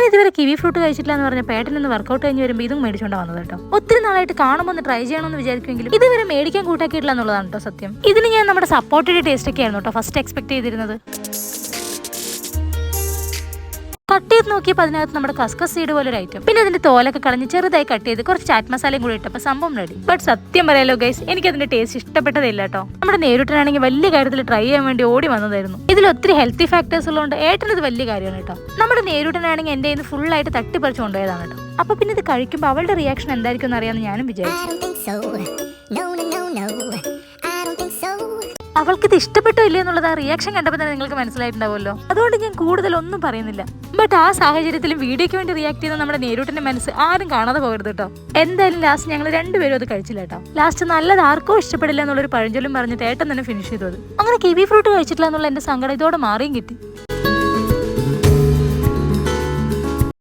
ഇതുവരെ kiwi fruit കഴിച്ചിട്ടില്ല എന്ന് പറഞ്ഞ പേട്ടനൊന്ന് വർക്കൗട്ട് കഴിഞ്ഞ് വരുമ്പോൾ ഇതും മേടിച്ചോണ്ട് വന്നത് കേട്ടോ. ഒത്തിരി നാളായിട്ട് കാണുമ്പോൾ ഒന്ന് ട്രൈ ചെയ്യണമെന്ന് വിചാരിക്കുമെങ്കിലും ഇതുവരെ മേടിക്കാൻ കൂട്ടാക്കിയിട്ടില്ല എന്നുള്ളതാണ് കേട്ടോ സത്യം. ഇതിന് ഞാൻ നമ്മുടെ സപ്പോർട്ടഡ് ടേസ്റ്റ് ഒക്കെ ആയിരുന്നു കേട്ടോ ഫസ്റ്റ് എക്സ്പെക്ട് ചെയ്തിരുന്നത്. കട്ട് ചെയ്ത് നോക്കിയപ്പോൾ അതിനകത്ത് നമ്മുടെ കസ്കസ് സീഡ് പോലെ ഒരു ഐറ്റം, പിന്നെ അതിന്റെ തോലൊക്കെ കളഞ്ഞ് ചെറുതായി കട്ട് ചെയ്ത് കുറച്ച് ചാറ്റ് മസാലയും കൂടി ഇട്ടപ്പോൾ സംഭവം റെഡി. ബട്ട് സത്യം പറയാലോ ഗൈസ്, എനിക്ക് അതിന്റെ ടേസ്റ്റ് ഇഷ്ടപ്പെട്ടതില്ല കേട്ടോ. നമ്മുടെ നേരിട്ടാണെങ്കിൽ വലിയ കാര്യത്തിൽ ട്രൈ ചെയ്യാൻ വേണ്ടി ഓടി വന്നതായിരുന്നു. ഇതിൽ ഒത്തിരി ഹെൽത്തി ഫാക്ടേഴ്സ് ഉള്ളതുകൊണ്ട് ഏട്ടനത് വലിയ കാര്യമാണ് കേട്ടോ. നമ്മുടെ നേരിട്ടാണെങ്കിൽ എന്റെ കയ്യിൽ നിന്ന് ഫുൾ ആയിട്ട് തട്ടിപ്പറിച്ച് കൊണ്ടുപോയതാണ് കേട്ടോ. അപ്പൊ പിന്നെ ഇത് കഴിക്കുമ്പോൾ അവളുടെ റിയാക്ഷൻ എന്തായിരിക്കും എന്ന് അറിയാമെന്ന് ഞാനും വിചാരിച്ചു. അവൾക്കിത് ഇഷ്ടപ്പെട്ടോ ഇല്ലേ എന്നുള്ളത് ആ റിയാക്ഷൻ കണ്ടപ്പോൾ തന്നെ നിങ്ങൾക്ക് മനസ്സിലായിട്ടുണ്ടാവുമല്ലോ. അതുകൊണ്ട് ഞാൻ കൂടുതലൊന്നും പറയുന്നില്ല. ബട്ട് ആ സാഹചര്യത്തിലും വീഡിയോയ്ക്ക് വേണ്ടി റിയാക്ട് ചെയ്യുന്ന നമ്മുടെ നേരിട്ടിന്റെ മനസ്സ് ആരും കാണാതെ പോകരുത് കേട്ടോ. എന്തായാലും ലാസ്റ്റ് ഞങ്ങൾ രണ്ടുപേരും അത് കഴിച്ചില്ല കേട്ടോ. ലാസ്റ്റ് നല്ലത് ആർക്കോ ഇഷ്ടപ്പെടില്ല എന്നുള്ളൊരു പഴഞ്ചൊല്ലും പറഞ്ഞിട്ട് ഏട്ടൻ തന്നെ ഫിനിഷ് ചെയ്തു. അങ്ങനെ കിവി ഫ്രൂട്ട് കഴിച്ചിട്ടില്ല എന്നുള്ള എന്റെ സങ്കടം ഇതോടെ മാറിയും കിട്ടി.